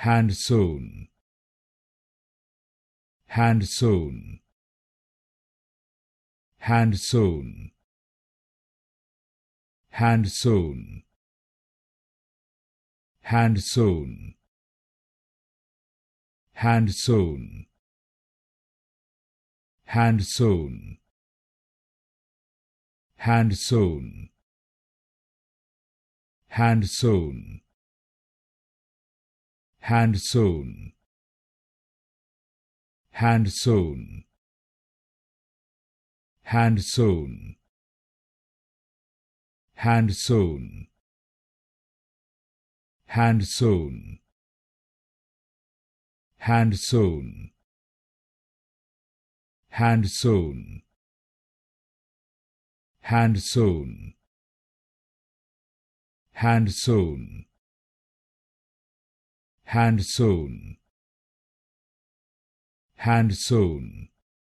Handsewn, handsewn, handsewn, handsewn, handsewn, handsewn, handsewn, handsewn, handsewn, handsewn, handsewn, handsewn, handsewn, handsewn, handsewn, handsewn, handsewn, handsewn, handsewn, handsewn,